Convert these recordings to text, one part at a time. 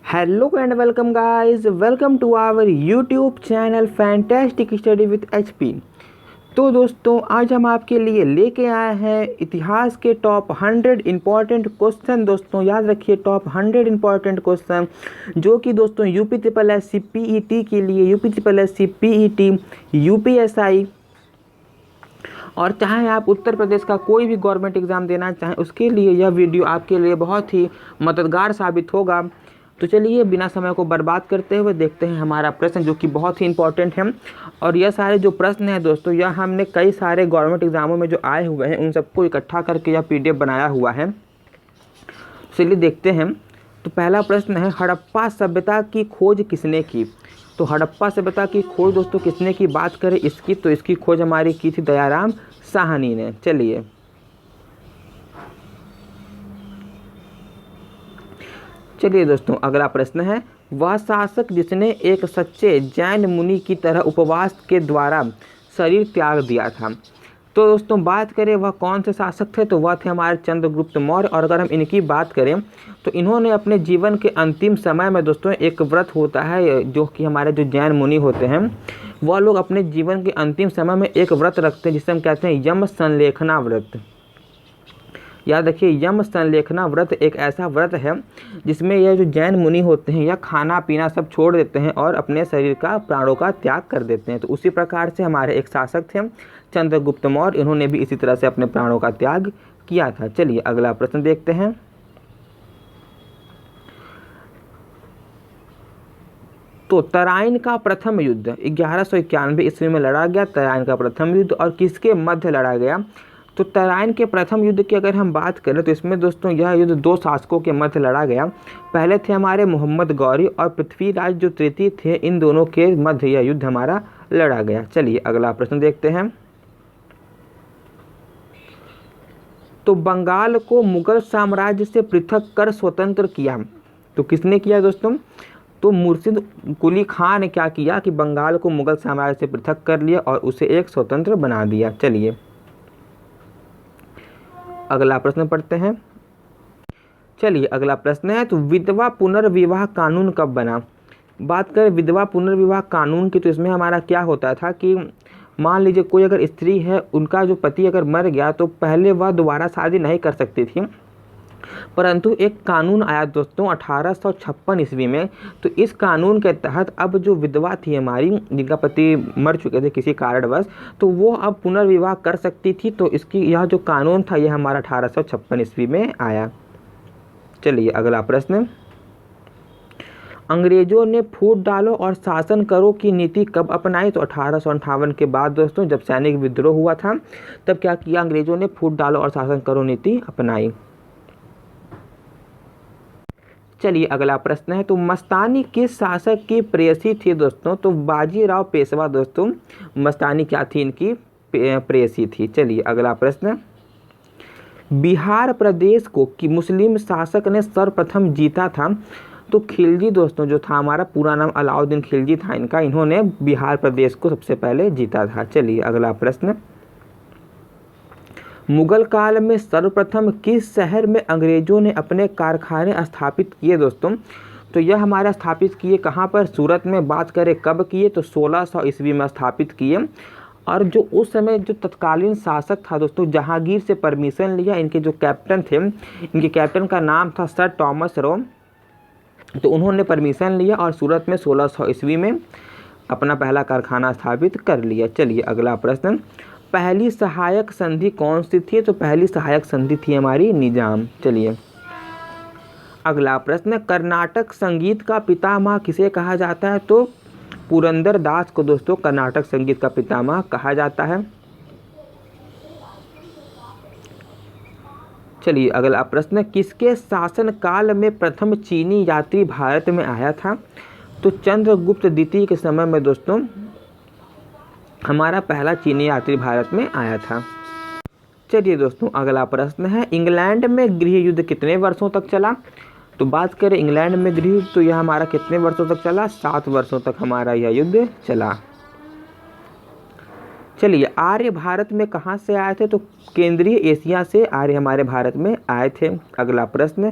Hello and welcome guys, welcome to our YouTube channel fantastic study with HP. तो दोस्तों, आज हम आपके लिए लेके आए हैं इतिहास के टॉप 100 इम्पॉर्टेंट क्वेश्चन। दोस्तों याद रखिए, टॉप 100 इम्पॉर्टेंट क्वेश्चन जो कि दोस्तों UP triple S C PET के लिए, UP triple S C PET, UPSI और चाहे आप उत्तर प्रदेश का कोई भी गवर्नमेंट एग्ज़ाम देना चाहें, उसके लिए यह वीडियो आपके लिए बहुत ही मददगार साबित होगा। तो चलिए बिना समय को बर्बाद करते हुए देखते हैं हमारा प्रश्न, जो कि बहुत ही इंपॉर्टेंट है। और यह सारे जो प्रश्न हैं दोस्तों, यह हमने कई सारे गवर्नमेंट एग्ज़ामों में जो आए हुए हैं उन सबको इकट्ठा करके यह पीडीएफ बनाया हुआ है। चलिए देखते हैं। तो पहला प्रश्न है, हड़प्पा सभ्यता की खोज किसने की? तो हड़प्पा सभ्यता की खोज दोस्तों किसने की, बात करें इसकी तो इसकी खोज हमारी की थी दयाराम साहनी ने। चलिए दोस्तों, अगला प्रश्न है, वह शासक जिसने एक सच्चे जैन मुनि की तरह उपवास के द्वारा शरीर त्याग दिया था। तो दोस्तों बात करें वह कौन से शासक थे, तो वह थे हमारे चंद्रगुप्त मौर्य। और अगर हम इनकी बात करें तो इन्होंने अपने जीवन के अंतिम समय में दोस्तों एक व्रत होता है, जो कि हमारे जो जैन मुनि होते हैं वह लोग अपने जीवन के अंतिम समय में एक व्रत रखते हैं जिसे हम कहते हैं यम संलेखना व्रत। याद रखिए, यम संलेखना व्रत एक ऐसा व्रत है जिसमें यह जो जैन मुनि होते हैं यह खाना पीना सब छोड़ देते हैं और अपने शरीर का प्राणों का त्याग कर देते हैं। तो उसी प्रकार से हमारे एक शासक थे चंद्रगुप्त मौर्य, इन्होंने भी इसी तरह से अपने प्राणों का त्याग किया था। चलिए अगला प्रश्न देखते हैं। तो तराइन का प्रथम युद्ध 1191 ईस्वी में लड़ा गया। तराइन का प्रथम युद्ध और किसके मध्य लड़ा गया? तो तराइन के प्रथम युद्ध की अगर हम बात करें तो इसमें दोस्तों यह युद्ध दो शासकों के मध्य लड़ा गया। पहले थे हमारे मोहम्मद गौरी और पृथ्वीराज जो तृतीय थे, इन दोनों के मध्य यह युद्ध हमारा लड़ा गया। चलिए अगला प्रश्न देखते हैं। तो बंगाल को मुगल साम्राज्य से पृथक कर स्वतंत्र किया, तो किसने किया दोस्तों? तो मुर्शिद कुली खान ने क्या किया कि बंगाल को मुगल साम्राज्य से पृथक कर लिया और उसे एक स्वतंत्र बना दिया। चलिए अगला प्रश्न पढ़ते हैं। चलिए अगला प्रश्न है, तो विधवा पुनर्विवाह कानून कब बना? बात करें विधवा पुनर्विवाह कानून की तो इसमें हमारा क्या होता था कि मान लीजिए कोई अगर स्त्री है, उनका जो पति अगर मर गया तो पहले वह दोबारा शादी नहीं कर सकती थी, परंतु एक कानून आया दोस्तों 1856 ईस्वी में। तो इस कानून के तहत अब जो विधवा थी हमारी, जिनका पति मर चुके थे किसी कारणवश, तो वो अब पुनर्विवाह कर सकती थी। तो इसकी यह जो कानून था यह हमारा 1856 ईस्वी में आया। चलिए अगला प्रश्न, अंग्रेजों ने फूट डालो और शासन करो की नीति कब अपनाई? तो 1858 के बाद दोस्तों, जब सैनिक विद्रोह हुआ था तब क्या किया अंग्रेजों ने? फूट डालो और शासन करो नीति अपनाई। चलिए अगला प्रश्न है, तो मस्तानी किस शासक की प्रेयसी थी दोस्तों? तो बाजीराव पेशवा दोस्तों मस्तानी क्या थी, इनकी प्रेयसी थी। चलिए अगला प्रश्न, बिहार प्रदेश को कि मुस्लिम शासक ने सर्वप्रथम जीता था? तो खिलजी दोस्तों जो था, हमारा पूरा नाम अलाउद्दीन खिलजी था इनका, इन्होंने बिहार प्रदेश को सबसे पहले जीता था। चलिए अगला प्रश्न, मुगल काल में सर्वप्रथम किस शहर में अंग्रेजों ने अपने कारखाने स्थापित किए दोस्तों? तो यह हमारा स्थापित किए कहाँ पर? सूरत में। बात करें कब किए, तो 1600 ईस्वी में स्थापित किए। और जो उस समय जो तत्कालीन शासक था दोस्तों, जहांगीर से परमिशन लिया। इनके जो कैप्टन थे, इनके कैप्टन का नाम था सर टॉमस रो। तो उन्होंने परमिशन लिया और सूरत में 1600 ईस्वी में अपना पहला कारखाना स्थापित कर लिया। चलिए अगला प्रश्न, पहली सहायक संधि कौन सी थी? तो पहली सहायक संधि थी हमारी निजाम। चलिए अगला प्रश्न, कर्नाटक संगीत का पितामह किसे कहा जाता है? तो पुरंदर दास को दोस्तों कर्नाटक संगीत का पितामह कहा जाता है। चलिए अगला प्रश्न, किसके शासन काल में प्रथम चीनी यात्री भारत में आया था? तो चंद्रगुप्त द्वितीय के समय में दोस्तों हमारा पहला चीनी यात्री भारत में आया था। चलिए दोस्तों अगला प्रश्न है, इंग्लैंड में गृह युद्ध कितने वर्षों तक चला? तो बात करें इंग्लैंड में गृह युद्ध तो यह हमारा कितने वर्षों तक चला? 7 वर्षों तक हमारा यह युद्ध चला। चलिए आर्य भारत में कहाँ से आए थे? तो केंद्रीय एशिया से आर्य हमारे भारत में आए थे। अगला प्रश्न,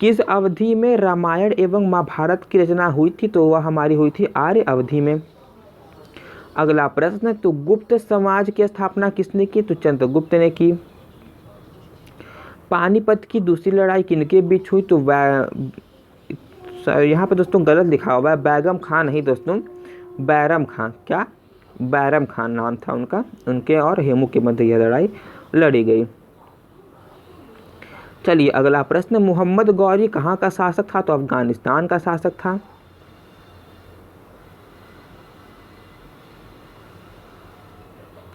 किस अवधि में रामायण एवं महाभारत की रचना हुई थी? तो वह हमारी हुई थी आर्य अवधि में। अगला प्रश्न, तो गुप्त समाज की स्थापना किसने की? तो चंद्रगुप्त ने की। पानीपत की दूसरी लड़ाई किनके बीच हुई? तो यहाँ पे दोस्तों गलत लिखा हुआ है, बैगम खान नहीं दोस्तों, बैरम खान। क्या? बैरम खान नाम था उनका। उनके और हेमू के मध्य यह लड़ाई लड़ी गई। चलिए अगला प्रश्न, मोहम्मद गौरी कहाँ का शासक था? तो अफगानिस्तान का शासक था।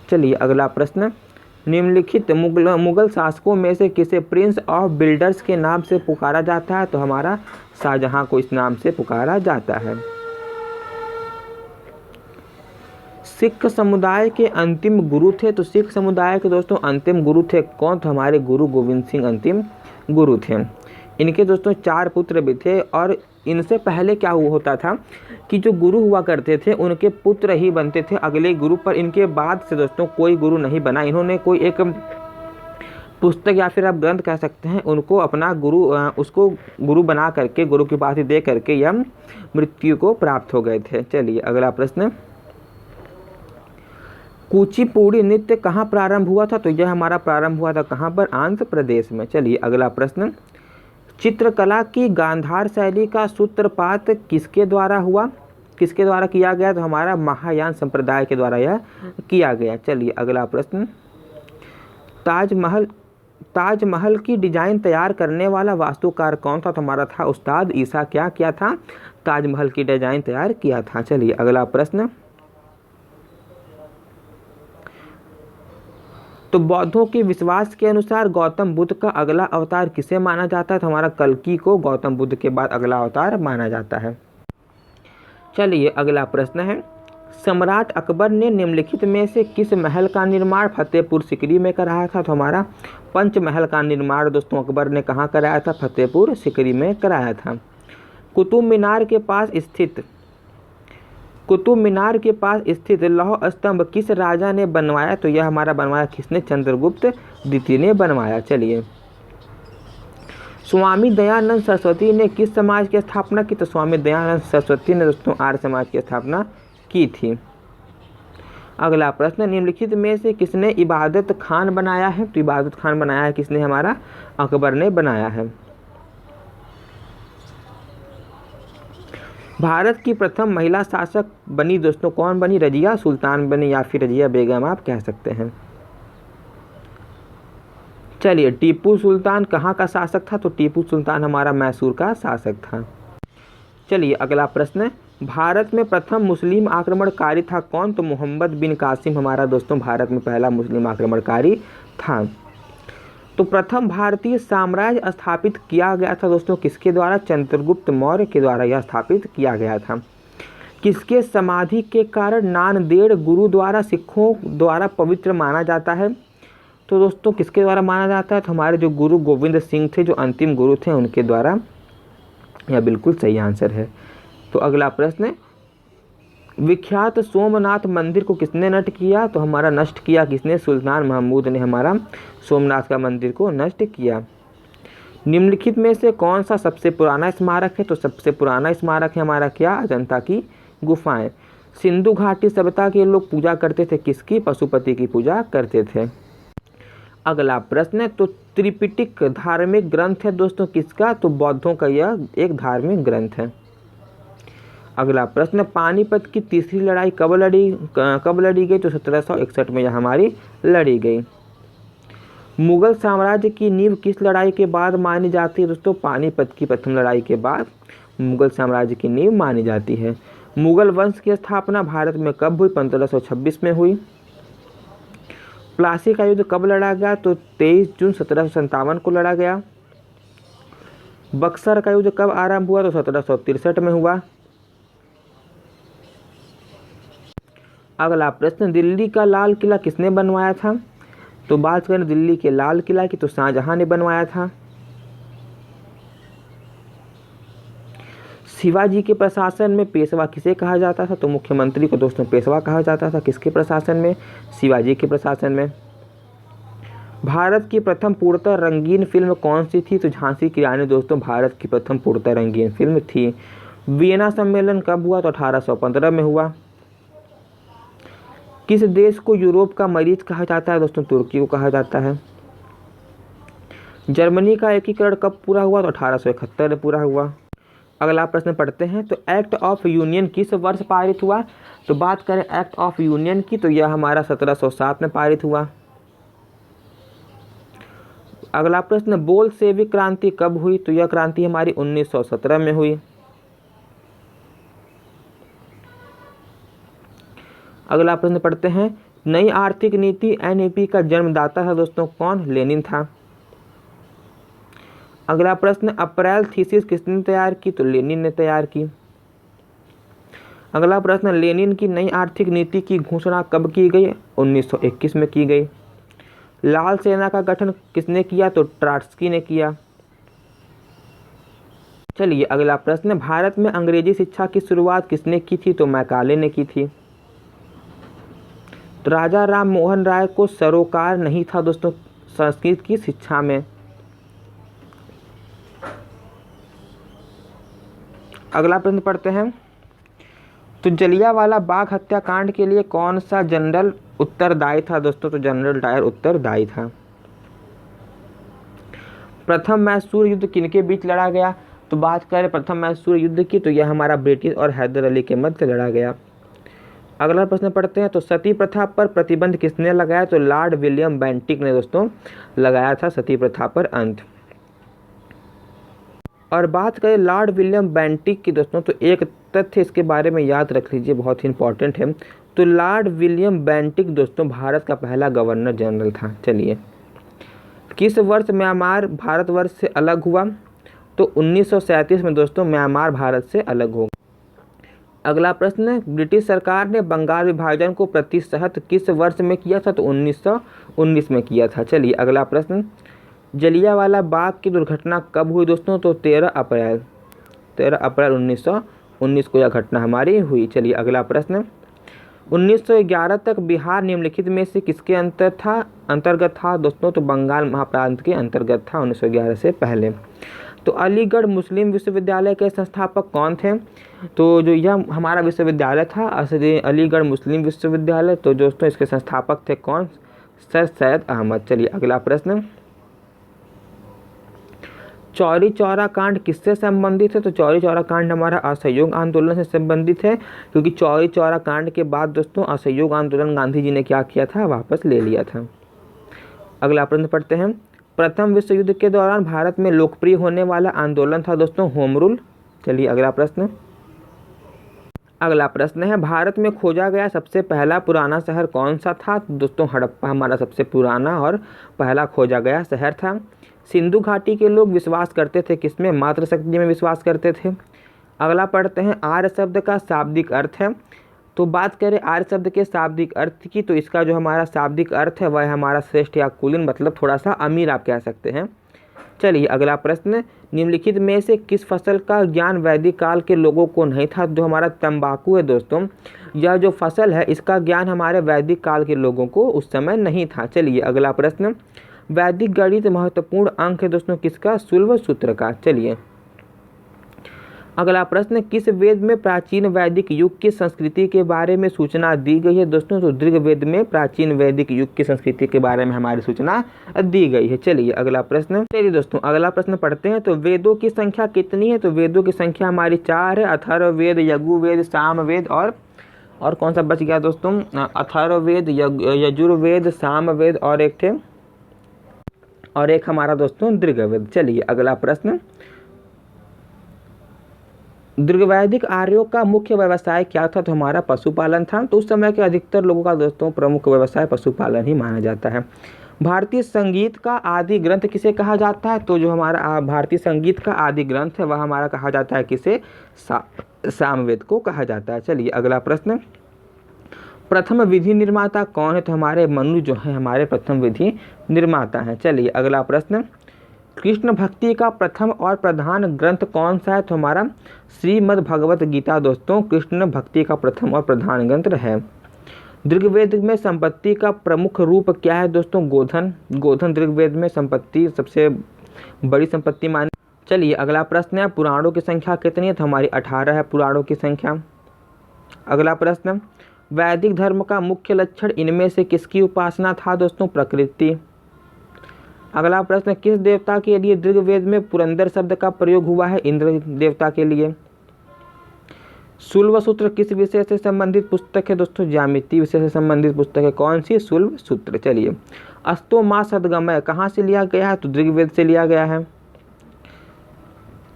चलिए अगला प्रश्न, निम्नलिखित मुगल शासकों में से किसे प्रिंस ऑफ बिल्डर्स के नाम से पुकारा जाता है? तो हमारा शाहजहां को इस नाम से पुकारा जाता है। सिख समुदाय के अंतिम गुरु थे? तो सिख समुदाय के दोस्तों अंतिम गुरु थे कौन? तो हमारे गुरु गोविंद सिंह अंतिम गुरु थे। इनके दोस्तों 4 पुत्र भी थे, और इनसे पहले क्या होता था कि जो गुरु हुआ करते थे उनके पुत्र ही बनते थे अगले गुरु, पर इनके बाद से दोस्तों कोई गुरु नहीं बना। इन्होंने कोई एक पुस्तक या फिर आप ग्रंथ कह सकते हैं, उनको अपना गुरु उसको गुरु बना करके, गुरु की उपाधि दे करके यह मृत्यु को प्राप्त हो गए थे। चलिए अगला प्रश्न, कुचिपुड़ी नृत्य कहाँ प्रारंभ हुआ था? तो यह हमारा प्रारंभ हुआ था कहाँ पर? आंध्र प्रदेश में। चलिए अगला प्रश्न, चित्रकला की गांधार शैली का सूत्रपात किसके द्वारा हुआ? किसके द्वारा किया गया? तो हमारा महायान संप्रदाय के द्वारा यह किया गया। चलिए अगला प्रश्न, ताजमहल की डिजाइन तैयार करने वाला वास्तुकार कौन था? तो हमारा था उस्ताद ईसा। क्या किया था? ताजमहल की डिजाइन तैयार किया था। चलिए अगला प्रश्न, तो बौद्धों के विश्वास के अनुसार गौतम बुद्ध का अगला अवतार किसे माना जाता है? तो हमारा कल्कि को गौतम बुद्ध के बाद अगला अवतार माना जाता है। चलिए अगला प्रश्न है, सम्राट अकबर ने निम्नलिखित में से किस महल का निर्माण फतेहपुर सीकरी में कराया था? तो हमारा पंचमहल का निर्माण दोस्तों अकबर ने कहाँ कराया था? फतेहपुर सीकरी में कराया था। कुतुब मीनार के पास स्थित लौह स्तंभ किस राजा ने बनवाया? तो यह हमारा बनवाया किसने? चंद्रगुप्त द्वितीय ने बनवाया। चलिए, स्वामी दयानंद सरस्वती ने किस समाज की स्थापना की? तो स्वामी दयानंद सरस्वती ने दोस्तों आर्य समाज की स्थापना की थी। अगला प्रश्न, निम्नलिखित में से किसने इबादत खान बनाया है? तो इबादत खान बनाया है किसने? हमारा अकबर ने बनाया है। भारत की प्रथम महिला शासक बनी दोस्तों कौन बनी? रजिया सुल्तान बनी, या फिर रजिया बेगम आप कह सकते हैं। चलिए, टीपू सुल्तान कहाँ का शासक था? तो टीपू सुल्तान हमारा मैसूर का शासक था। चलिए अगला प्रश्न, भारत में प्रथम मुस्लिम आक्रमणकारी था कौन? तो मोहम्मद बिन कासिम हमारा दोस्तों भारत में पहला मुस्लिम आक्रमणकारी था। तो प्रथम भारतीय साम्राज्य स्थापित किया गया था दोस्तों किसके द्वारा? चंद्रगुप्त मौर्य के द्वारा यह स्थापित किया गया था। किसके समाधि के कारण नांदेड़ गुरुद्वारा सिखों द्वारा पवित्र माना जाता है? तो दोस्तों किसके द्वारा माना जाता है? तो हमारे जो गुरु गोविंद सिंह थे, जो अंतिम गुरु थे, उनके द्वारा। यह बिल्कुल सही आंसर है। तो अगला प्रश्न, विख्यात सोमनाथ मंदिर को किसने नष्ट किया? तो हमारा नष्ट किया किसने? सुल्तान महमूद ने हमारा सोमनाथ का मंदिर को नष्ट किया। निम्नलिखित में से कौन सा सबसे पुराना स्मारक है? तो सबसे पुराना स्मारक है हमारा क्या? अजंता की गुफाएं। सिंधु घाटी सभ्यता के लोग पूजा करते थे किसकी? पशुपति की पूजा करते थे। अगला प्रश्न, तो त्रिपिटक धार्मिक ग्रंथ है दोस्तों किसका? तो बौद्धों का यह एक धार्मिक ग्रंथ है। अगला प्रश्न, पानीपत की तीसरी लड़ाई कब लड़ी गई? तो 1761 में यह हमारी लड़ी गई। मुगल साम्राज्य की नींव किस लड़ाई के बाद मानी जाती है दोस्तों? पानीपत की प्रथम लड़ाई के बाद मुगल साम्राज्य की नींव मानी जाती है। मुगल वंश की स्थापना भारत में कब हुई? 1526 में हुई। प्लासी का युद्ध कब लड़ा गया? तो 23 जून 1757 को लड़ा गया। बक्सर का युद्ध कब आरंभ हुआ? तो 1763 में हुआ। अगला प्रश्न, दिल्ली का लाल किला किसने बनवाया था? तो बात करें दिल्ली के लाल किला की, तो शाहजहां ने बनवाया था। शिवाजी के प्रशासन में पेशवा किसे कहा जाता था? तो मुख्यमंत्री को दोस्तों पेशवा कहा जाता था। किसके प्रशासन में? शिवाजी के प्रशासन में। भारत की प्रथम पूर्णतः रंगीन फिल्म कौन सी थी? तो झांसी की रानी दोस्तों भारत की प्रथम पूर्णतः रंगीन फिल्म थी। वियना सम्मेलन कब हुआ? तो 1815 में हुआ। किस देश को यूरोप का मरीज कहा जाता है? दोस्तों तुर्की को कहा जाता है। जर्मनी का एकीकरण कब पूरा हुआ? तो 1871 में पूरा हुआ। अगला प्रश्न पढ़ते हैं। तो एक्ट ऑफ यूनियन किस वर्ष पारित हुआ? तो बात करें एक्ट ऑफ यूनियन की तो यह हमारा 1707 में पारित हुआ। अगला प्रश्न, बोल्शेविक क्रांति कब हुई? तो यह क्रांति हमारी 1917 में हुई। अगला प्रश्न पढ़ते हैं। नई आर्थिक नीति एनईपी का जन्मदाता था दोस्तों कौन? लेनिन था। अगला प्रश्न, अप्रैल थीसिस किसने तैयार की? तो लेनिन ने तैयार की। अगला प्रश्न, लेनिन की नई आर्थिक नीति की घोषणा कब की गई? 1921 में की गई। लाल सेना का गठन किसने किया? तो ट्रॉट्स्की ने किया। चलिए अगला प्रश्न, भारत में अंग्रेजी शिक्षा की शुरुआत किसने की थी? तो मैकाले ने की थी। तो राजा राम मोहन राय को सरोकार नहीं था दोस्तों संस्कृत की शिक्षा में। अगला प्रश्न पढ़ते हैं। तो जलियांवाला बाग हत्याकांड के लिए कौन सा जनरल उत्तरदायी था दोस्तों? तो जनरल डायर उत्तरदायी था। प्रथम मैसूर युद्ध किनके बीच लड़ा गया? तो बात करें प्रथम मैसूर युद्ध की तो यह हमारा ब्रिटिश और हैदर अली के मध्य लड़ा गया। अगला प्रश्न पढ़ते हैं। तो सती प्रथा पर प्रतिबंध किसने लगाया? तो लॉर्ड विलियम बेंटिक ने दोस्तों लगाया था सती प्रथा पर अंत। और बात करें लॉर्ड विलियम बेंटिक की दोस्तों तो एक तथ्य इसके बारे में याद रख लीजिए, बहुत ही इंपॉर्टेंट है। तो लॉर्ड विलियम बेंटिक दोस्तों भारत का पहला गवर्नर जनरल था। चलिए, किस वर्ष म्यांमार भारतवर्ष से अलग हुआ? तो 1937 में दोस्तों म्यांमार भारत से अलग हो। अगला प्रश्न, ब्रिटिश सरकार ने बंगाल विभाजन को प्रतिशत किस वर्ष में किया था? तो 1919 में किया था। चलिए अगला प्रश्न, जलियांवाला बाग की दुर्घटना कब हुई दोस्तों? तो 13 अप्रैल 1919 को यह घटना हमारी हुई। चलिए अगला प्रश्न, 1911 तक बिहार निम्नलिखित में से किसके अंतर्गत था दोस्तों? तो बंगाल महाप्रांत के अंतर्गत था 1911 से पहले। तो अलीगढ़ मुस्लिम विश्वविद्यालय के संस्थापक कौन थे? तो जो यह हमारा विश्वविद्यालय था अलीगढ़ मुस्लिम विश्वविद्यालय, तो दोस्तों इसके संस्थापक थे कौन? सर सैयद अहमद। चलिए अगला प्रश्न, चौरी चौरा कांड किससे संबंधित है? तो चौरी चौरा कांड हमारा असहयोग आंदोलन से संबंधित है, क्योंकि चौरी चौरा कांड के बाद दोस्तों असहयोग आंदोलन गांधी जी ने क्या किया था? वापस ले लिया था। अगला प्रश्न पढ़ते हैं। प्रथम विश्व युद्ध के दौरान भारत में लोकप्रिय होने वाला आंदोलन था दोस्तों होम रूल। चलिए अगला प्रश्न है, भारत में खोजा गया सबसे पहला पुराना शहर कौन सा था? दोस्तों हड़प्पा हमारा सबसे पुराना और पहला खोजा गया शहर था। सिंधु घाटी के लोग विश्वास करते थे किसमें? मातृशक्ति में विश्वास करते थे। अगला पढ़ते हैं, आर्य शब्द का शाब्दिक अर्थ है। तो बात करें आर्य शब्द के शाब्दिक अर्थ की तो इसका जो हमारा शाब्दिक अर्थ है वह हमारा श्रेष्ठ या कुलीन, मतलब थोड़ा सा अमीर आप कह सकते हैं। चलिए अगला प्रश्न, निम्नलिखित में से किस फसल का ज्ञान वैदिक काल के लोगों को नहीं था? जो हमारा तंबाकू है दोस्तों, यह जो फसल है इसका ज्ञान हमारे वैदिक काल के लोगों को उस समय नहीं था। चलिए अगला प्रश्न, वैदिक गणित महत्वपूर्ण अंक है दोस्तों किसका? शुल्ब सूत्र का। चलिए अगला प्रश्न, किस वेद में प्राचीन वैदिक युग की संस्कृति के बारे में सूचना दी गई है दोस्तों? तो ऋग्वेद में प्राचीन वैदिक युग की संस्कृति के बारे में हमारी सूचना दी गई है। चलिए अगला प्रश्न, चलिए दोस्तों अगला प्रश्न पढ़ते हैं। तो वेदों की संख्या कितनी है? तो वेदों की संख्या हमारी 4 है। अथर्ववेद, यजुर्वेद, सामवेद और कौन सा बच गया दोस्तों? अथर्ववेद, यजुर्वेद, सामवेद और एक हमारा दोस्तों ऋग्वेद। चलिए अगला प्रश्न, ऋग्वैदिक आर्यों का मुख्य व्यवसाय क्या था? तो हमारा पशुपालन था। तो उस समय के अधिकतर लोगों का दोस्तों प्रमुख व्यवसाय पशुपालन ही माना जाता है। भारतीय संगीत का आदि ग्रंथ किसे कहा जाता है? तो जो हमारा भारतीय संगीत का आदि ग्रंथ है वह हमारा कहा जाता है किसे? सामवेद को कहा जाता है। चलिए अगला प्रश्न, प्रथम विधि निर्माता कौन है? तो हमारे मनु जो है हमारे प्रथम विधि निर्माता हैं। चलिए अगला प्रश्न, कृष्ण भक्ति का प्रथम और प्रधान ग्रंथ कौन सा है? तो हमारा श्रीमद् भगवत गीता दोस्तों कृष्ण भक्ति का प्रथम और प्रधान ग्रंथ है। ऋग्वेद में संपत्ति का प्रमुख रूप क्या है दोस्तों? गोधन। गोधन ऋग्वेद में संपत्ति सबसे बड़ी संपत्ति मानी। चलिए अगला प्रश्न है, पुराणों की संख्या कितनी है? तो हमारी 18 है पुराणों की संख्या। अगला प्रश्न, वैदिक धर्म का मुख्य लक्षण इनमें से किसकी उपासना था दोस्तों? प्रकृति। अगला प्रश्न, किस देवता के लिए ऋग्वेद में पुरंदर शब्द का प्रयोग हुआ है? इंद्र देवता के लिए। शुल्ब सूत्र किस विषय से संबंधित पुस्तक है दोस्तों? ज्यामिति विषय से संबंधित पुस्तक है। कौन सी? शुल्ब सूत्र। चलिए, अस्तो मा सद्गमय कहाँ से लिया गया है? तो ऋग्वेद से लिया गया है।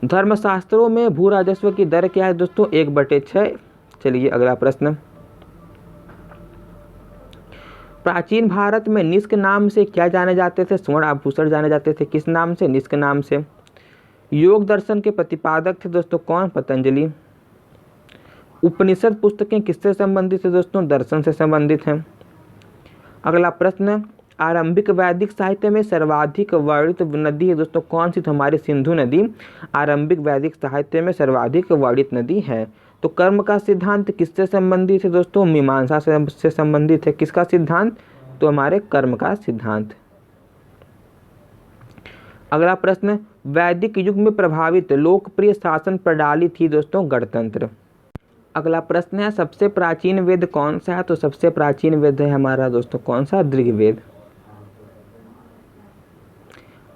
धर्मशास्त्रों में भू राजस्व की दर क्या है दोस्तों? 1/6। चलिए अगला प्रश्न, प्राचीन भारत में निष्क नाम से क्या जाने जाते थे? स्वर्ण आभूषण जाने जाते थे। किस नाम से? निष्क नाम से। योग दर्शन के प्रतिपादक थे दोस्तों कौन? पतंजलि। उपनिषद पुस्तकें किससे संबंधित है दोस्तों? दर्शन से संबंधित हैं। अगला प्रश्न, आरंभिक वैदिक साहित्य में सर्वाधिक वर्णित नदी है दोस्तों कौन सी? तो हमारी सिंधु नदी आरंभिक वैदिक साहित्य में सर्वाधिक वर्णित नदी है। तो कर्म का सिद्धांत किससे संबंधित है दोस्तों? मीमांसा से संबंधित है। किसका सिद्धांत? तो हमारे कर्म का सिद्धांत। अगला प्रश्न, वैदिक युग में प्रभावित लोकप्रिय शासन प्रणाली थी दोस्तों? गणतंत्र। अगला प्रश्न है, सबसे प्राचीन वेद कौन सा है? तो सबसे प्राचीन वेद है हमारा दोस्तों कौन सा? ऋग्वेद।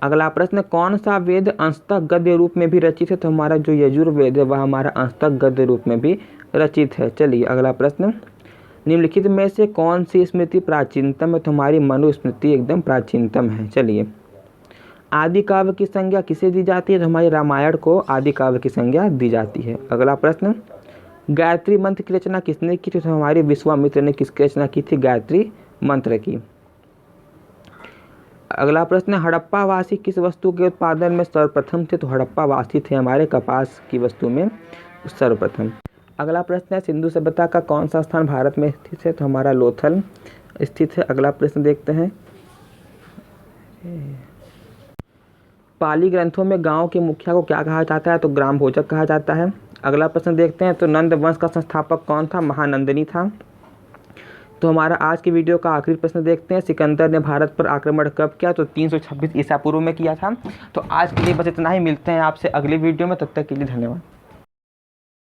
अगला प्रश्न, कौन सा वेद अंशतः गद्य रूप में भी रचित है? तो हमारा जो यजुर्वेद है वह हमारा अंशतः गद्य रूप में भी रचित है। चलिए अगला प्रश्न, निम्नलिखित में से कौन सी स्मृति प्राचीनतम है? तो हमारी मनुस्मृति एकदम प्राचीनतम है। चलिए, आदि काव्य की संज्ञा किसे दी जाती है? तो हमारे रामायण को आदि काव्य की संज्ञा दी जाती है। अगला प्रश्न, गायत्री मंत्र की रचना किसने की थी? तो हमारे विश्वामित्र ने किसकी रचना की थी? गायत्री मंत्र की। अगला प्रश्न, हड़प्पा वासी किस वस्तु के उत्पादन में सर्वप्रथम थे? तो हड़प्पा वासी थे हमारे कपास की वस्तु में सर्वप्रथम। अगला प्रश्न है, सिंधु सभ्यता का कौन सा स्थान भारत में स्थित है? तो हमारा लोथल स्थित है। अगला प्रश्न देखते हैं, पाली ग्रंथों में गांव के मुखिया को क्या कहा जाता है? तो ग्राम भोजक कहा जाता है। अगला प्रश्न देखते हैं, तो नंद वंश का संस्थापक कौन था? महानंदनी था। तो हमारा आज की वीडियो का आखिरी प्रश्न देखते हैं, सिकंदर ने भारत पर आक्रमण कब किया? तो 326 ईसा पूर्व में किया था। तो आज के लिए बस इतना ही, मिलते हैं आपसे अगली वीडियो में, तब तक के लिए धन्यवाद।